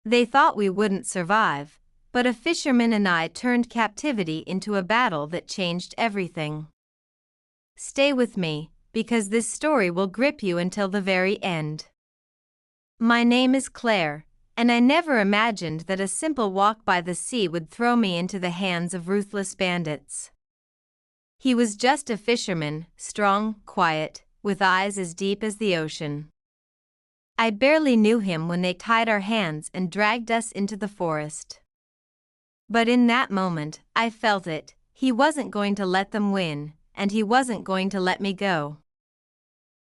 They thought we wouldn't survive, but a fisherman and I turned captivity into a battle that changed everything. Stay with me, because this story will grip you until the very end. My name is Claire, and I never imagined that a simple walk by the sea would throw me into the hands of ruthless bandits. He was just a fisherman, strong, quiet, with eyes as deep as the ocean. I barely knew him when they tied our hands and dragged us into the forest. But in that moment, I felt it. He wasn't going to let them win, and he wasn't going to let me go.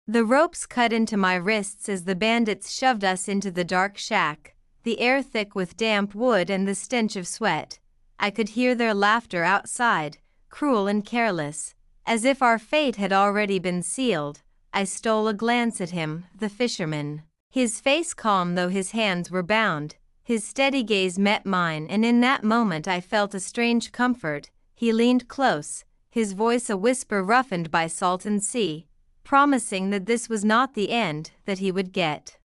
The ropes cut into my wrists as the bandits shoved us into the dark shack, the air thick with damp wood and the stench of sweat. I could hear their laughter outside, cruel and careless, as if our fate had already been sealed. I stole a glance at him, the fisherman. His face calm though his hands were bound, his steady gaze met mine, and in that moment I felt a strange comfort. He leaned close, his voice a whisper roughened by salt and sea, promising that this was not the end, that he would get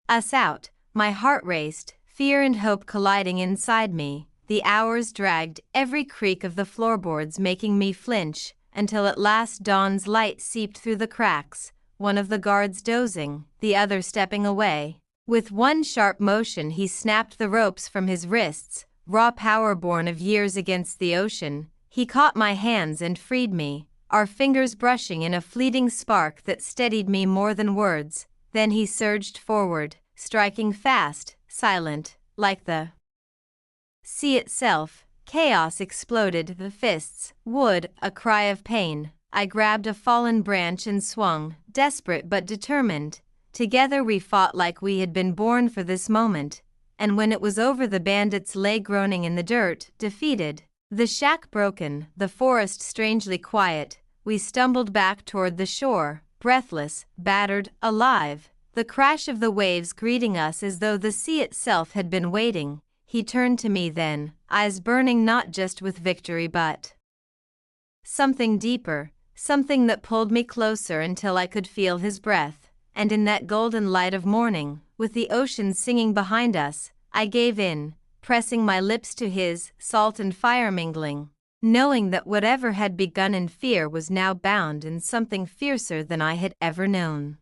us out. My heart raced, fear and hope colliding inside me. The hours dragged, every creak of the floorboards making me flinch, until at last dawn's light seeped through the cracks, one of the guards dozing, the other stepping away. With one sharp motion he snapped the ropes from his wrists, raw power born of years against the ocean. He caught my hands and freed me, our fingers brushing in a fleeting spark that steadied me more than words. Then he surged forward, striking fast, silent, like the sea itself. Chaos exploded, the fists, wood, a cry of pain. I grabbed a fallen branch and swung, desperate but determined. Together we fought like we had been born for this moment, and when it was over the bandits lay groaning in the dirt, defeated. The shack broken, the forest strangely quiet, we stumbled back toward the shore, breathless, battered, alive. The crash of the waves greeting us as though the sea itself had been waiting. He turned to me then, eyes burning not just with victory but something deeper, something that pulled me closer until I could feel his breath. And in that golden light of morning, with the ocean singing behind us, I gave in, pressing my lips to his, salt and fire mingling, knowing that whatever had begun in fear was now bound in something fiercer than I had ever known.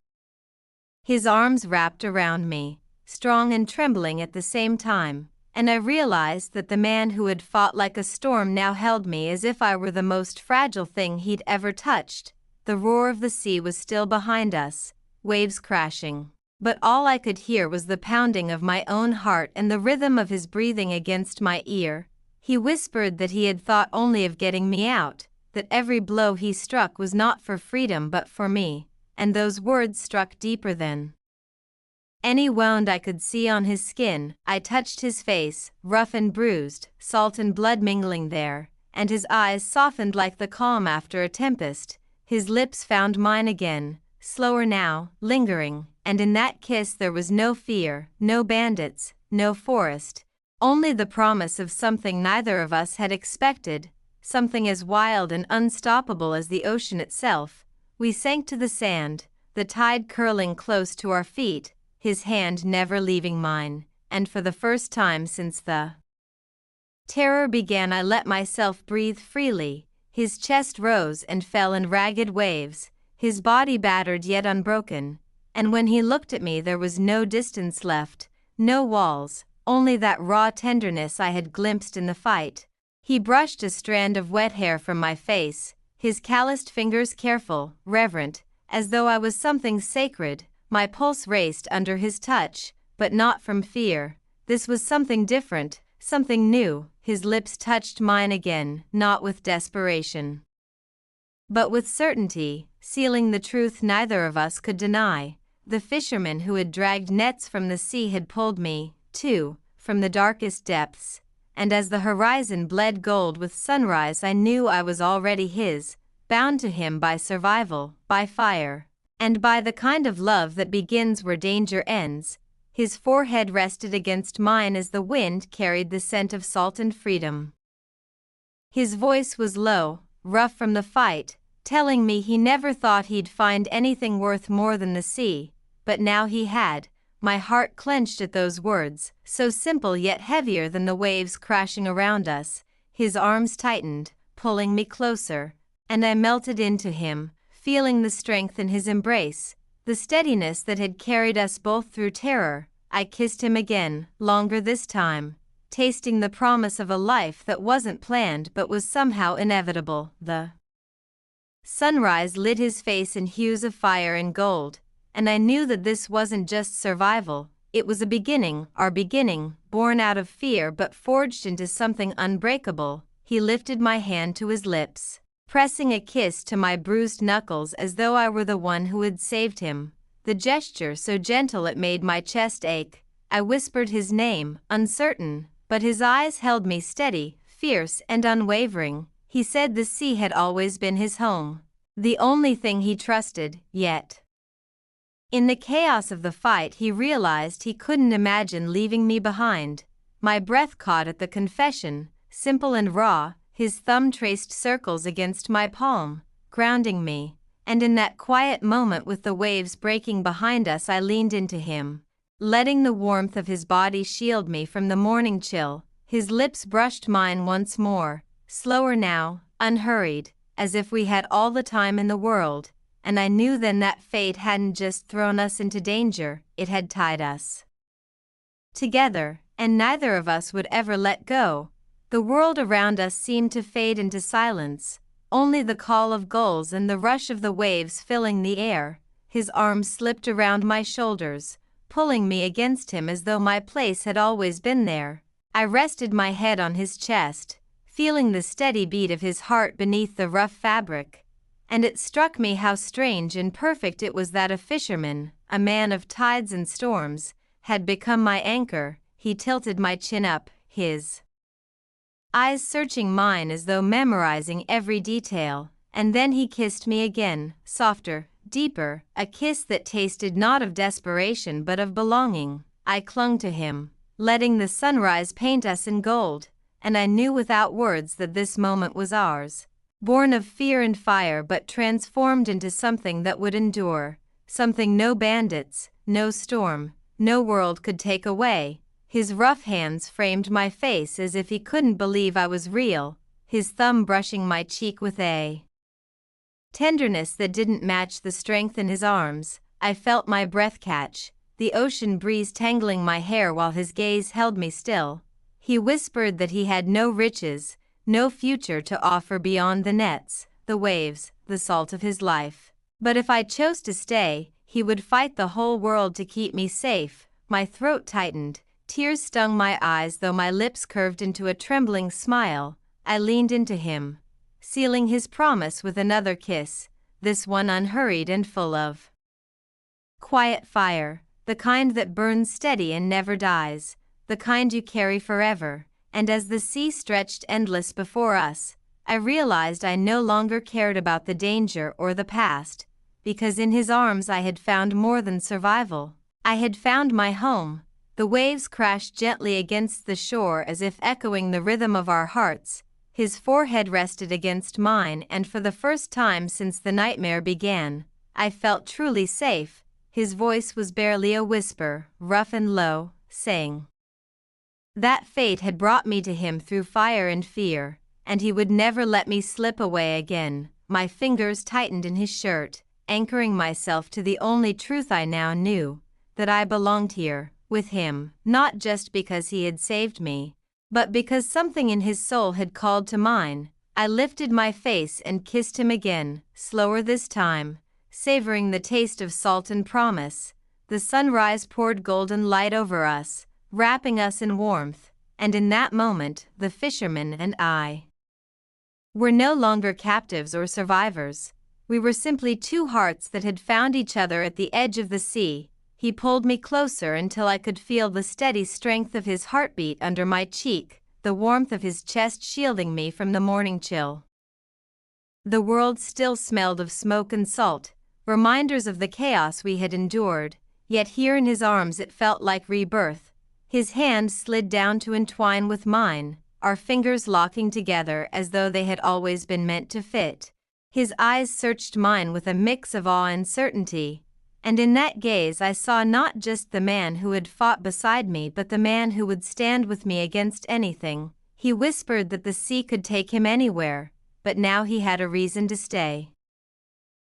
His arms wrapped around me, strong and trembling at the same time, and I realized that the man who had fought like a storm now held me as if I were the most fragile thing he'd ever touched. The roar of the sea was still behind us, waves crashing, but all I could hear was the pounding of my own heart and the rhythm of his breathing against my ear. He whispered that he had thought only of getting me out, that every blow he struck was not for freedom but for me, and those words struck deeper than any wound I could see on his skin. I touched his face, rough and bruised, salt and blood mingling there, and his eyes softened like the calm after a tempest. His lips found mine again, slower now, lingering, and in that kiss there was no fear, no bandits, no forest, only the promise of something neither of us had expected, something as wild and unstoppable as the ocean itself. We sank to the sand, the tide curling close to our feet, his hand never leaving mine, and for the first time since the terror began I let myself breathe freely. His chest rose and fell in ragged waves, his body battered yet unbroken, and when he looked at me there was no distance left, no walls, only that raw tenderness I had glimpsed in the fight. He brushed a strand of wet hair from my face, his calloused fingers careful, reverent, as though I was something sacred. My pulse raced under his touch, but not from fear. This was something different, something new. His lips touched mine again, not with desperation, but with certainty, sealing the truth neither of us could deny. The fisherman who had dragged nets from the sea had pulled me, too, from the darkest depths, and as the horizon bled gold with sunrise I knew I was already his, bound to him by survival, by fire, and by the kind of love that begins where danger ends. His forehead rested against mine as the wind carried the scent of salt and freedom. His voice was low, rough from the fight, telling me he never thought he'd find anything worth more than the sea, but now he had. My heart clenched at those words, so simple yet heavier than the waves crashing around us. His arms tightened, pulling me closer, and I melted into him, feeling the strength in his embrace, the steadiness that had carried us both through terror. I kissed him again, longer this time, tasting the promise of a life that wasn't planned but was somehow inevitable. The sunrise lit his face in hues of fire and gold, and I knew that this wasn't just survival, it was a beginning, our beginning, born out of fear but forged into something unbreakable. He lifted my hand to his lips, pressing a kiss to my bruised knuckles as though I were the one who had saved him, the gesture so gentle it made my chest ache. I whispered his name, uncertain, but his eyes held me steady, fierce and unwavering. He said the sea had always been his home, the only thing he trusted, yet in the chaos of the fight he realized he couldn't imagine leaving me behind. My breath caught at the confession, simple and raw. His thumb traced circles against my palm, grounding me, and in that quiet moment with the waves breaking behind us I leaned into him, letting the warmth of his body shield me from the morning chill. His lips brushed mine once more, slower now, unhurried, as if we had all the time in the world, and I knew then that fate hadn't just thrown us into danger, it had tied us together, and neither of us would ever let go. The world around us seemed to fade into silence, only the call of gulls and the rush of the waves filling the air. His arms slipped around my shoulders, pulling me against him as though my place had always been there. I rested my head on his chest, feeling the steady beat of his heart beneath the rough fabric, and it struck me how strange and perfect it was that a fisherman, a man of tides and storms, had become my anchor. He tilted my chin up, his eyes searching mine as though memorizing every detail, and then he kissed me again, softer, deeper, a kiss that tasted not of desperation but of belonging. I clung to him, letting the sunrise paint us in gold, and I knew without words that this moment was ours, born of fear and fire but transformed into something that would endure, something no bandits, no storm, no world could take away. His rough hands framed my face as if he couldn't believe I was real, his thumb brushing my cheek with a tenderness that didn't match the strength in his arms. I felt my breath catch, the ocean breeze tangling my hair while his gaze held me still. He whispered that he had no riches, no future to offer beyond the nets, the waves, the salt of his life. But if I chose to stay, he would fight the whole world to keep me safe. My throat tightened, tears stung my eyes though my lips curved into a trembling smile. I leaned into him, sealing his promise with another kiss, this one unhurried and full of quiet fire, the kind that burns steady and never dies, the kind you carry forever. And as the sea stretched endless before us, I realized I no longer cared about the danger or the past, because in his arms I had found more than survival. I had found my home. The waves crashed gently against the shore as if echoing the rhythm of our hearts. His forehead rested against mine, and for the first time since the nightmare began, I felt truly safe. His voice was barely a whisper, rough and low, saying that fate had brought me to him through fire and fear, and he would never let me slip away again. My fingers tightened in his shirt, anchoring myself to the only truth I now knew, that I belonged here, with him, not just because he had saved me, but because something in his soul had called to mine. I lifted my face and kissed him again, slower this time, savoring the taste of salt and promise. The sunrise poured golden light over us, wrapping us in warmth, and in that moment, the fisherman and I were no longer captives or survivors. We were simply two hearts that had found each other at the edge of the sea. He pulled me closer until I could feel the steady strength of his heartbeat under my cheek, the warmth of his chest shielding me from the morning chill. The world still smelled of smoke and salt, reminders of the chaos we had endured, yet here in his arms it felt like rebirth. His hand slid down to entwine with mine, our fingers locking together as though they had always been meant to fit. His eyes searched mine with a mix of awe and certainty. And in that gaze I saw not just the man who had fought beside me but the man who would stand with me against anything. He whispered that the sea could take him anywhere, but now he had a reason to stay.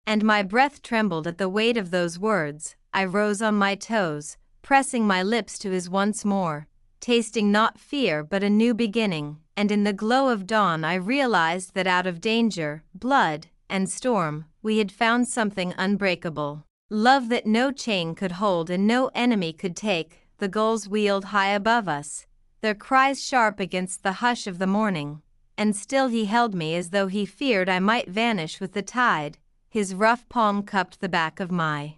And my breath trembled at the weight of those words. I rose on my toes, pressing my lips to his once more, tasting not fear but a new beginning, and in the glow of dawn I realized that out of danger, blood, and storm, we had found something unbreakable. Love that no chain could hold and no enemy could take. The gulls wheeled high above us, their cries sharp against the hush of the morning, and still he held me as though he feared I might vanish with the tide. His rough palm cupped the back of my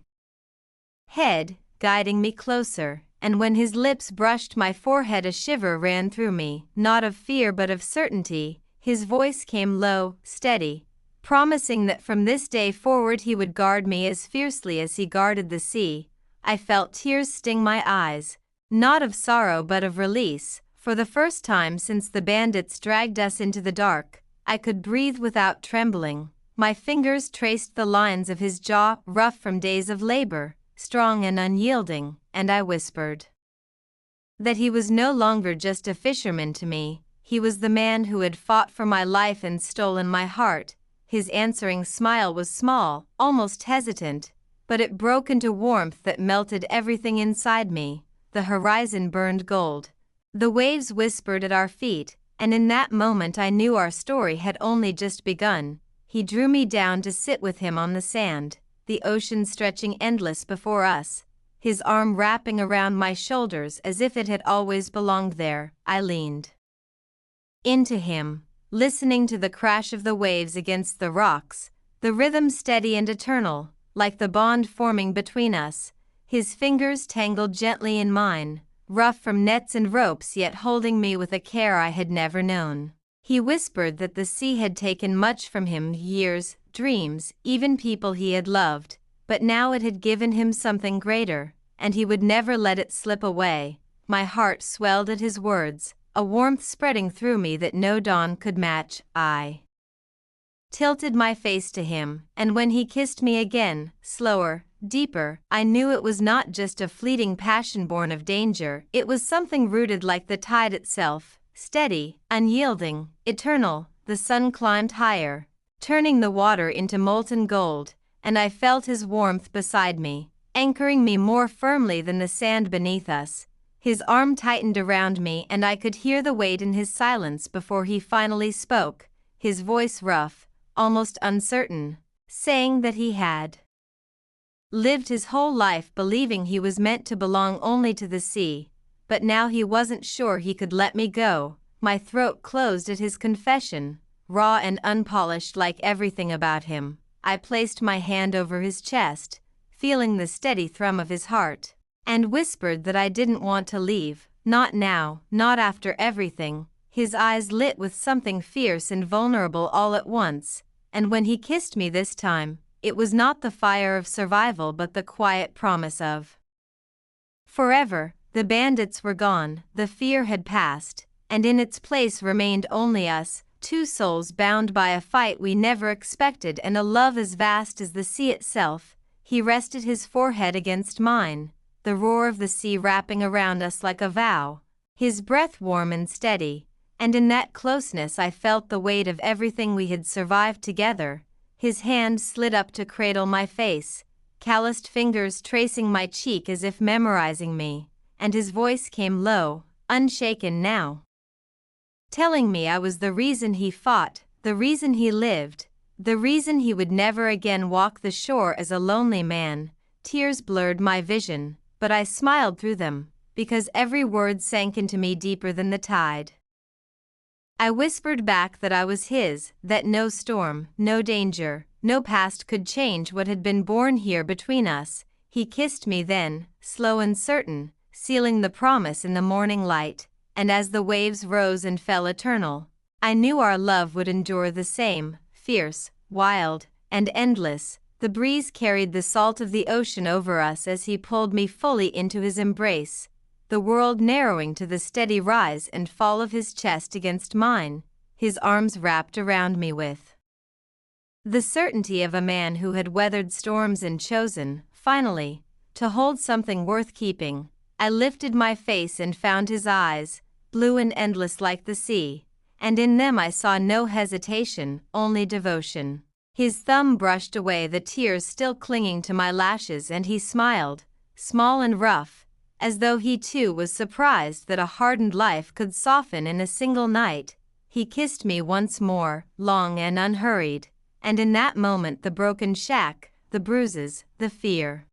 head, guiding me closer, and when his lips brushed my forehead a shiver ran through me, not of fear but of certainty. His voice came low, steady, promising that from this day forward he would guard me as fiercely as he guarded the sea. I felt tears sting my eyes, not of sorrow but of release. For the first time since the bandits dragged us into the dark, I could breathe without trembling. My fingers traced the lines of his jaw, rough from days of labor, strong and unyielding, and I whispered that he was no longer just a fisherman to me. He was the man who had fought for my life and stolen my heart. His answering smile was small, almost hesitant, but it broke into warmth that melted everything inside me. The horizon burned gold. The waves whispered at our feet, and in that moment I knew our story had only just begun. He drew me down to sit with him on the sand, the ocean stretching endless before us, his arm wrapping around my shoulders as if it had always belonged there. I leaned into him, listening to the crash of the waves against the rocks, the rhythm steady and eternal, like the bond forming between us. His fingers tangled gently in mine, rough from nets and ropes yet holding me with a care I had never known. He whispered that the sea had taken much from him, years, dreams, even people he had loved, but now it had given him something greater, and he would never let it slip away. My heart swelled at his words, a warmth spreading through me that no dawn could match. I tilted my face to him, and when he kissed me again, slower, deeper, I knew it was not just a fleeting passion born of danger. It was something rooted like the tide itself, steady, unyielding, eternal. The sun climbed higher, turning the water into molten gold, and I felt his warmth beside me, anchoring me more firmly than the sand beneath us. His arm tightened around me and I could hear the weight in his silence before he finally spoke, his voice rough, almost uncertain, saying that he had lived his whole life believing he was meant to belong only to the sea, but now he wasn't sure he could let me go. My throat closed at his confession, raw and unpolished like everything about him. I placed my hand over his chest, feeling the steady thrum of his heart, and whispered that I didn't want to leave, not now, not after everything. His eyes lit with something fierce and vulnerable all at once, and when he kissed me this time, it was not the fire of survival but the quiet promise of forever. The bandits were gone, the fear had passed, and in its place remained only us, two souls bound by a fight we never expected and a love as vast as the sea itself. He rested his forehead against mine, the roar of the sea wrapping around us like a vow, his breath warm and steady, and in that closeness I felt the weight of everything we had survived together. His hand slid up to cradle my face, calloused fingers tracing my cheek as if memorizing me, and his voice came low, unshaken now, telling me I was the reason he fought, the reason he lived, the reason he would never again walk the shore as a lonely man. Tears blurred my vision, but I smiled through them, because every word sank into me deeper than the tide. I whispered back that I was his, that no storm, no danger, no past could change what had been born here between us. He kissed me then, slow and certain, sealing the promise in the morning light, and as the waves rose and fell eternal, I knew our love would endure the same, fierce, wild, and endless. The breeze carried the salt of the ocean over us as he pulled me fully into his embrace, the world narrowing to the steady rise and fall of his chest against mine, his arms wrapped around me with the certainty of a man who had weathered storms and chosen finally, to hold something worth keeping. I lifted my face and found his eyes, blue and endless like the sea, and in them I saw no hesitation, only devotion. His thumb brushed away the tears still clinging to my lashes, and he smiled, small and rough, as though he too was surprised that a hardened life could soften in a single night. He kissed me once more, long and unhurried, and in that moment the broken shack, the bruises, the fear,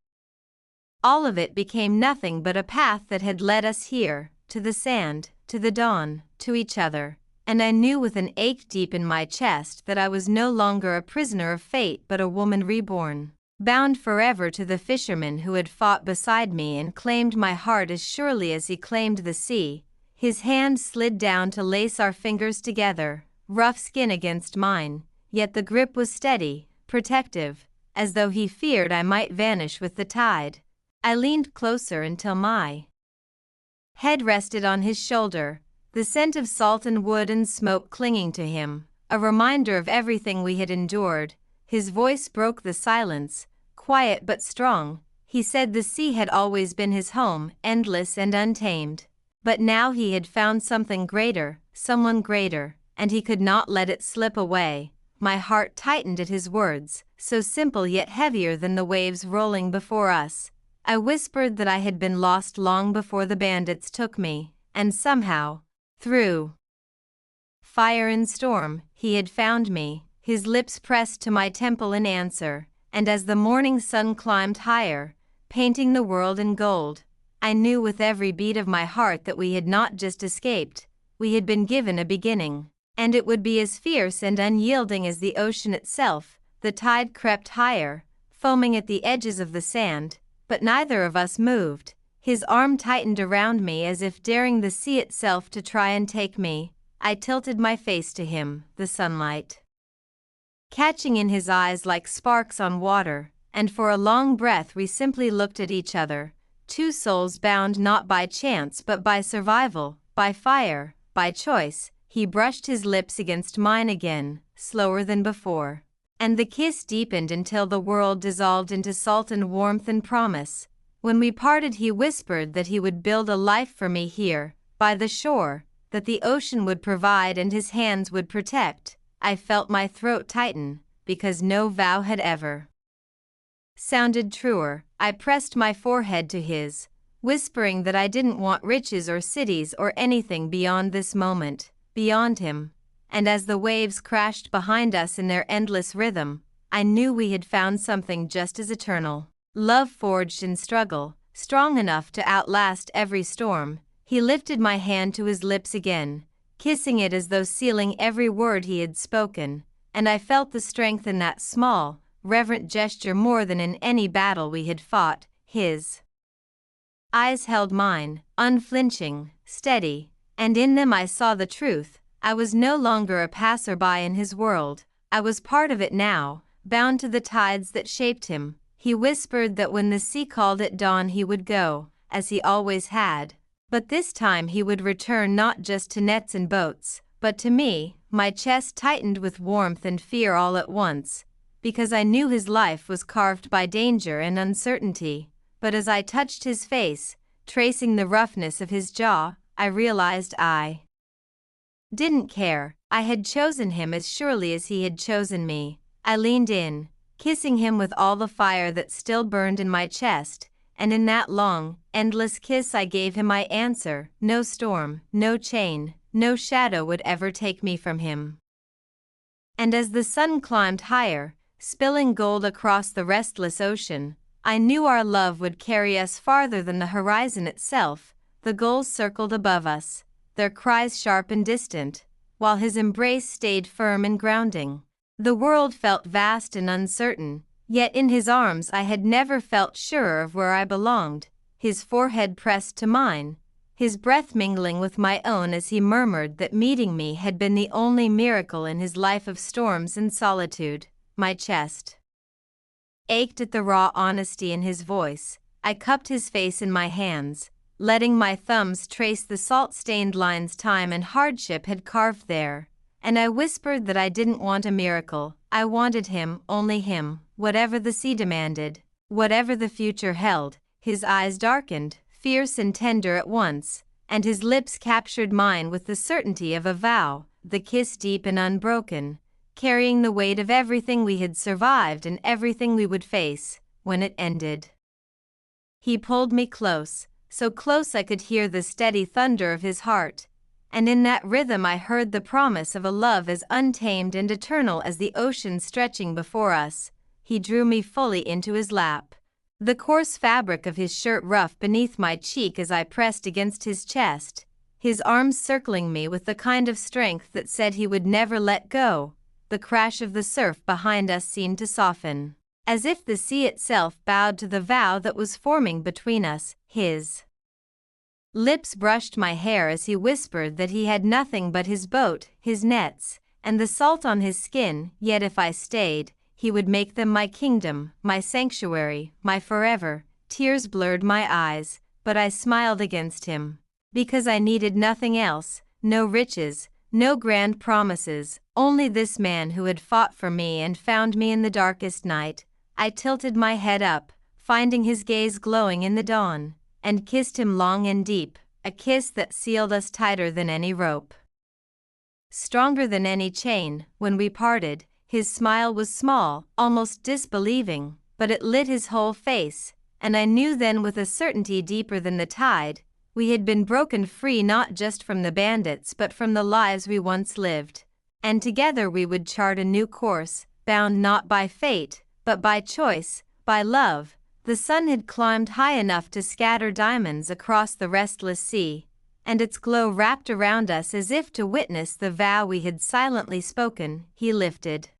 all of it became nothing but a path that had led us here, to the sand, to the dawn, to each other. And I knew with an ache deep in my chest that I was no longer a prisoner of fate but a woman reborn, bound forever to the fisherman who had fought beside me and claimed my heart as surely as he claimed the sea. His hand slid down to lace our fingers together, rough skin against mine, yet the grip was steady, protective, as though he feared I might vanish with the tide. I leaned closer until my head rested on his shoulder, the scent of salt and wood and smoke clinging to him, a reminder of everything we had endured. His voice broke the silence, quiet but strong. He said the sea had always been his home, endless and untamed. But now he had found something greater, someone greater, and he could not let it slip away. My heart tightened at his words, so simple yet heavier than the waves rolling before us. I whispered that I had been lost long before the bandits took me, and somehow, through fire and storm, he had found me. His lips pressed to my temple in answer, and as the morning sun climbed higher, painting the world in gold, I knew with every beat of my heart that we had not just escaped, we had been given a beginning, and it would be as fierce and unyielding as the ocean itself. The tide crept higher, foaming at the edges of the sand, but neither of us moved. His arm tightened around me as if daring the sea itself to try and take me. I tilted my face to him, the sunlight catching in his eyes like sparks on water, and for a long breath we simply looked at each other, two souls bound not by chance but by survival, by fire, by choice. He brushed his lips against mine again, slower than before, and the kiss deepened until the world dissolved into salt and warmth and promise. When we parted, he whispered that he would build a life for me here, by the shore, that the ocean would provide and his hands would protect. I felt my throat tighten, because no vow had ever sounded truer. I pressed my forehead to his, whispering that I didn't want riches or cities or anything beyond this moment, beyond him. And as the waves crashed behind us in their endless rhythm, I knew we had found something just as eternal. Love forged in struggle, strong enough to outlast every storm. He lifted my hand to his lips again, kissing it as though sealing every word he had spoken, and I felt the strength in that small, reverent gesture more than in any battle we had fought. His eyes held mine, unflinching, steady, and in them I saw the truth. I was no longer a passerby in his world. I was part of it now, bound to the tides that shaped him. He whispered that when the sea called at dawn he would go, as he always had. But this time he would return not just to nets and boats, but to me. My chest tightened with warmth and fear all at once, because I knew his life was carved by danger and uncertainty. But as I touched his face, tracing the roughness of his jaw, I realized I didn't care. I had chosen him as surely as he had chosen me. I leaned in, kissing him with all the fire that still burned in my chest, and in that long, endless kiss I gave him my answer. No storm, no chain, no shadow would ever take me from him. And as the sun climbed higher, spilling gold across the restless ocean, I knew our love would carry us farther than the horizon itself. The gulls circled above us, their cries sharp and distant, while his embrace stayed firm and grounding. The world felt vast and uncertain, yet in his arms I had never felt surer of where I belonged. His forehead pressed to mine, his breath mingling with my own as he murmured that meeting me had been the only miracle in his life of storms and solitude. My chest ached at the raw honesty in his voice. I cupped his face in my hands, letting my thumbs trace the salt-stained lines time and hardship had carved there, and I whispered that I didn't want a miracle. I wanted him, only him, whatever the sea demanded. Whatever the future held, his eyes darkened, fierce and tender at once, and his lips captured mine with the certainty of a vow, the kiss deep and unbroken, carrying the weight of everything we had survived and everything we would face when it ended. He pulled me close, so close I could hear the steady thunder of his heart, and in that rhythm I heard the promise of a love as untamed and eternal as the ocean stretching before us. He drew me fully into his lap, the coarse fabric of his shirt rough beneath my cheek as I pressed against his chest, his arms circling me with the kind of strength that said he would never let go. The crash of the surf behind us seemed to soften, as if the sea itself bowed to the vow that was forming between us. His lips brushed my hair as he whispered that he had nothing but his boat, his nets, and the salt on his skin, yet if I stayed, he would make them my kingdom, my sanctuary, my forever. Tears blurred my eyes, but I smiled against him, because I needed nothing else, no riches, no grand promises, only this man who had fought for me and found me in the darkest night. I tilted my head up, finding his gaze glowing in the dawn, and kissed him long and deep, a kiss that sealed us tighter than any rope, stronger than any chain. When we parted, his smile was small, almost disbelieving, but it lit his whole face, and I knew then with a certainty deeper than the tide, we had been broken free not just from the bandits but from the lives we once lived, and together we would chart a new course, bound not by fate, but by choice, by love. The sun had climbed high enough to scatter diamonds across the restless sea, and its glow wrapped around us as if to witness the vow we had silently spoken. He lifted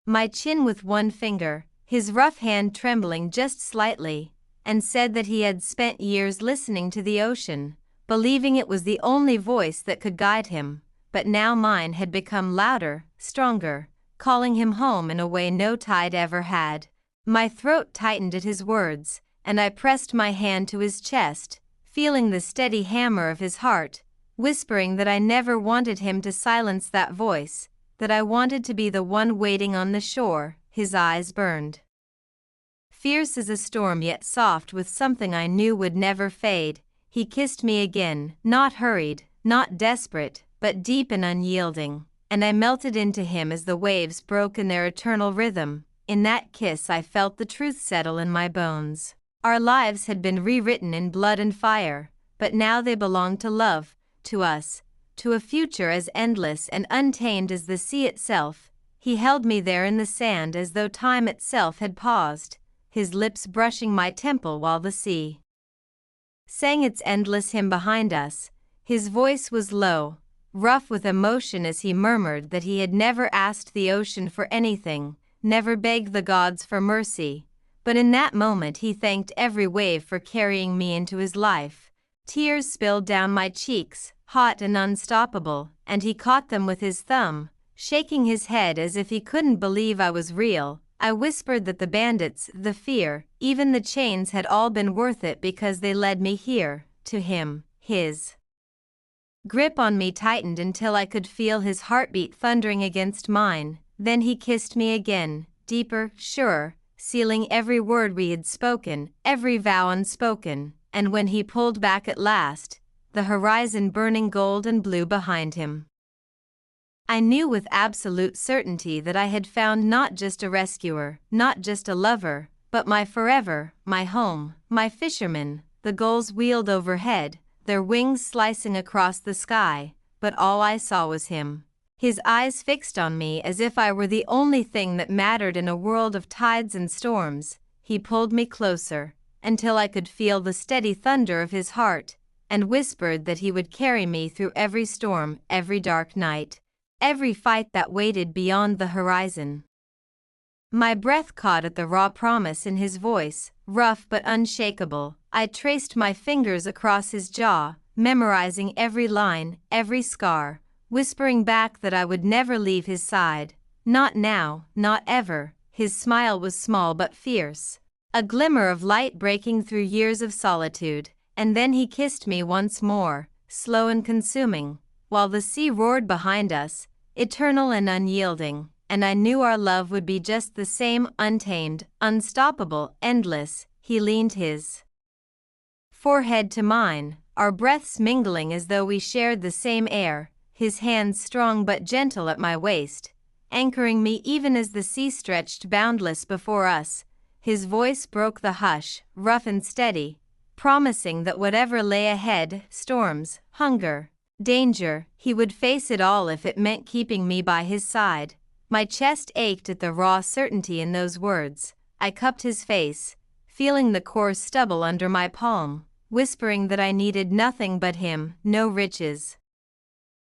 my chin with one finger, his rough hand trembling just slightly, and said that he had spent years listening to the ocean, believing it was the only voice that could guide him, but now mine had become louder, stronger, calling him home in a way no tide ever had. My throat tightened at his words, and I pressed my hand to his chest, feeling the steady hammer of his heart, whispering that I never wanted him to silence that voice, that I wanted to be the one waiting on the shore. His eyes burned, fierce as a storm yet soft with something I knew would never fade. He kissed me again, not hurried, not desperate, but deep and unyielding, and I melted into him as the waves broke in their eternal rhythm. In that kiss I felt the truth settle in my bones. Our lives had been rewritten in blood and fire, but now they belonged to love, to us, to a future as endless and untamed as the sea itself. He held me there in the sand as though time itself had paused, his lips brushing my temple while the sea sang its endless hymn behind us. His voice was low, rough with emotion as he murmured that he had never asked the ocean for anything, never begged the gods for mercy, but in that moment he thanked every wave for carrying me into his life. Tears spilled down my cheeks, hot and unstoppable, and he caught them with his thumb, shaking his head as if he couldn't believe I was real. I whispered that the bandits, the fear, even the chains had all been worth it because they led me here, to him. His grip on me tightened until I could feel his heartbeat thundering against mine. Then he kissed me again, deeper, surer, sealing every word we had spoken, every vow unspoken, and when he pulled back at last, the horizon burning gold and blue behind him, I knew with absolute certainty that I had found not just a rescuer, not just a lover, but my forever, my home, my fisherman. The gulls wheeled overhead, their wings slicing across the sky, but all I saw was him, his eyes fixed on me as if I were the only thing that mattered in a world of tides and storms. He pulled me closer, until I could feel the steady thunder of his heart, and whispered that he would carry me through every storm, every dark night, every fight that waited beyond the horizon. My breath caught at the raw promise in his voice, rough but unshakable. I traced my fingers across his jaw, memorizing every line, every scar, whispering back that I would never leave his side. Not now, not ever. His smile was small but fierce, a glimmer of light breaking through years of solitude, and then he kissed me once more, slow and consuming, while the sea roared behind us, eternal and unyielding. and I knew our love would be just the same, untamed, unstoppable, endless. He leaned his forehead to mine, our breaths mingling as though we shared the same air, his hands strong but gentle at my waist, anchoring me even as the sea stretched boundless before us. His voice broke the hush, rough and steady, promising that whatever lay ahead, storms, hunger, danger, he would face it all if it meant keeping me by his side. My chest ached at the raw certainty in those words. I cupped his face, feeling the coarse stubble under my palm, whispering that I needed nothing but him, no riches,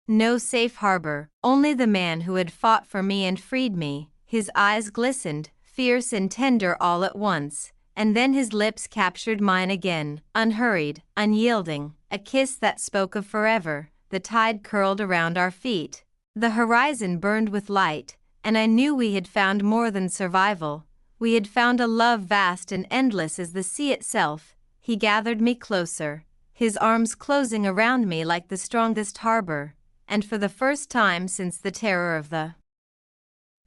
no safe harbor, only the man who had fought for me and freed me. His eyes glistened, fierce and tender all at once, and then his lips captured mine again, unhurried, unyielding, a kiss that spoke of forever. The tide curled around our feet. The horizon burned with light, and I knew we had found more than survival. We had found a love vast and endless as the sea itself. He gathered me closer, his arms closing around me like the strongest harbor, and for the first time since the terror of the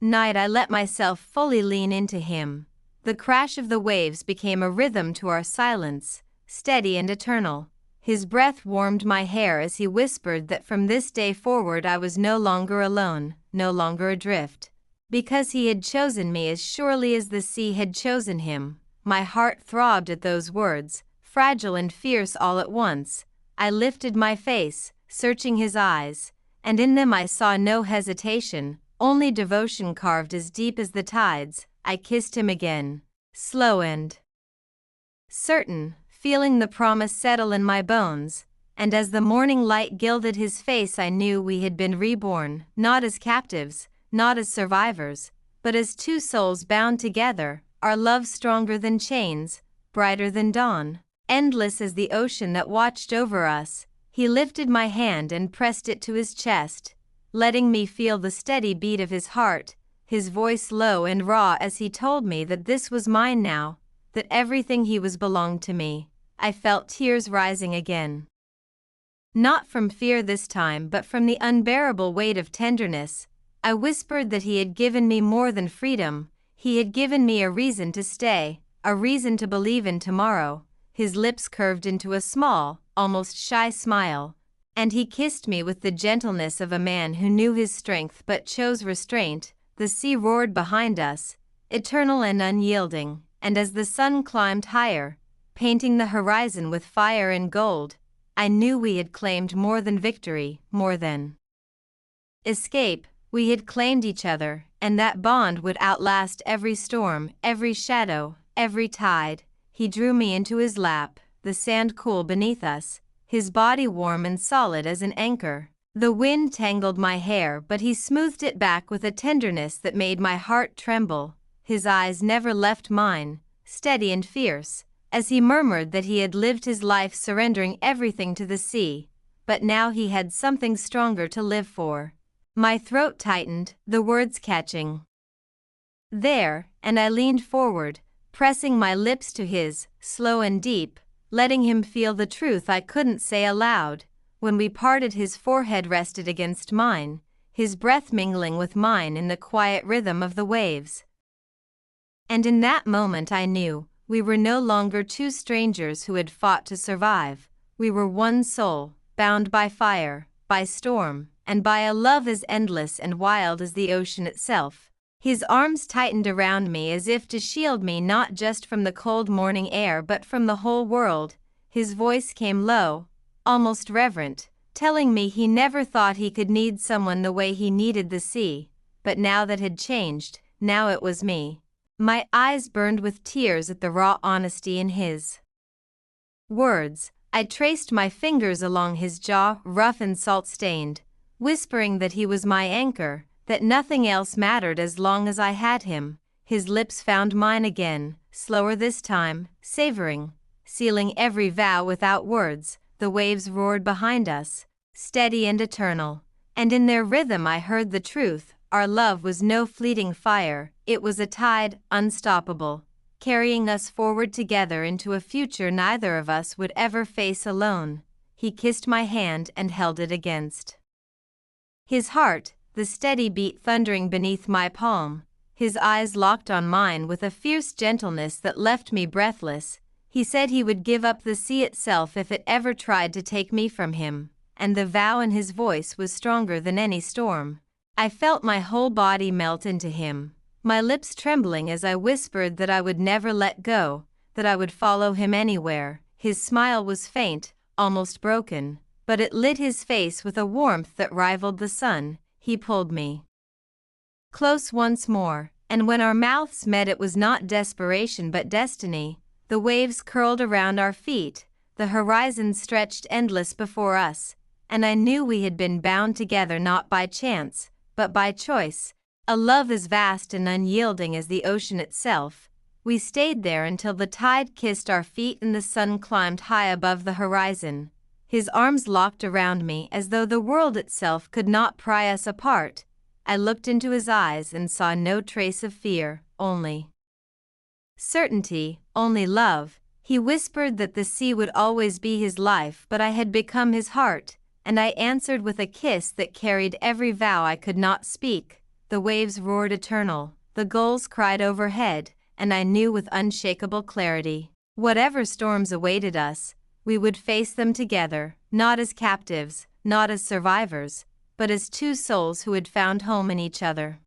night I let myself fully lean into him. The crash of the waves became a rhythm to our silence, steady and eternal. His breath warmed my hair as he whispered that from this day forward I was no longer alone, no longer adrift, because he had chosen me as surely as the sea had chosen him. My heart throbbed at those words, fragile and fierce all at once. I lifted my face, searching his eyes, and in them I saw no hesitation, only devotion carved as deep as the tides. I kissed him again, slow and certain, feeling the promise settle in my bones, and as the morning light gilded his face I knew we had been reborn, not as captives, not as survivors, but as two souls bound together, our love stronger than chains, brighter than dawn, endless as the ocean that watched over us. He lifted my hand and pressed it to his chest, letting me feel the steady beat of his heart, his voice low and raw as he told me that this was mine now, that everything he was belonged to me. I felt tears rising again. Not from fear this time but from the unbearable weight of tenderness. I whispered that he had given me more than freedom. He had given me a reason to stay, a reason to believe in tomorrow. His lips curved into a small, almost shy smile, and he kissed me with the gentleness of a man who knew his strength but chose restraint. The sea roared behind us, eternal and unyielding, and as the sun climbed higher, painting the horizon with fire and gold, I knew we had claimed more than victory, more than escape. We had claimed each other, and that bond would outlast every storm, every shadow, every tide. He drew me into his lap, the sand cool beneath us, his body warm and solid as an anchor. The wind tangled my hair but he smoothed it back with a tenderness that made my heart tremble. His eyes never left mine, steady and fierce, as he murmured that he had lived his life surrendering everything to the sea, but now he had something stronger to live for. My throat tightened, the words catching there, and I leaned forward, pressing my lips to his, slow and deep, letting him feel the truth I couldn't say aloud. When we parted, his forehead rested against mine, his breath mingling with mine in the quiet rhythm of the waves. And in that moment I knew we were no longer two strangers who had fought to survive. We were one soul, bound by fire, by storm, and by a love as endless and wild as the ocean itself. His arms tightened around me as if to shield me not just from the cold morning air but from the whole world. His voice came low, almost reverent, telling me he never thought he could need someone the way he needed the sea, but now that had changed, now it was me. My eyes burned with tears at the raw honesty in his words. I traced my fingers along his jaw, rough and salt-stained, whispering that he was my anchor, that nothing else mattered as long as I had him. His lips found mine again, slower this time, savoring, sealing every vow without words. The waves roared behind us, steady and eternal, and in their rhythm I heard the truth. Our love was no fleeting fire, it was a tide, unstoppable, carrying us forward together into a future neither of us would ever face alone. He kissed my hand and held it against his heart, the steady beat thundering beneath my palm, his eyes locked on mine with a fierce gentleness that left me breathless. He said he would give up the sea itself if it ever tried to take me from him, and the vow in his voice was stronger than any storm. I felt my whole body melt into him, my lips trembling as I whispered that I would never let go, that I would follow him anywhere. His smile was faint, almost broken, but it lit his face with a warmth that rivaled the sun. He pulled me close once more, and when our mouths met it was not desperation but destiny. The waves curled around our feet, the horizon stretched endless before us, and I knew we had been bound together not by chance, but by choice, a love as vast and unyielding as the ocean itself. We stayed there until the tide kissed our feet and the sun climbed high above the horizon. His arms locked around me as though the world itself could not pry us apart. I looked into his eyes and saw no trace of fear, only certainty, only love. He whispered that the sea would always be his life, but I had become his heart, and I answered with a kiss that carried every vow I could not speak. The waves roared eternal, the gulls cried overhead, and I knew with unshakable clarity, whatever storms awaited us, we would face them together, not as captives, not as survivors, but as two souls who had found home in each other.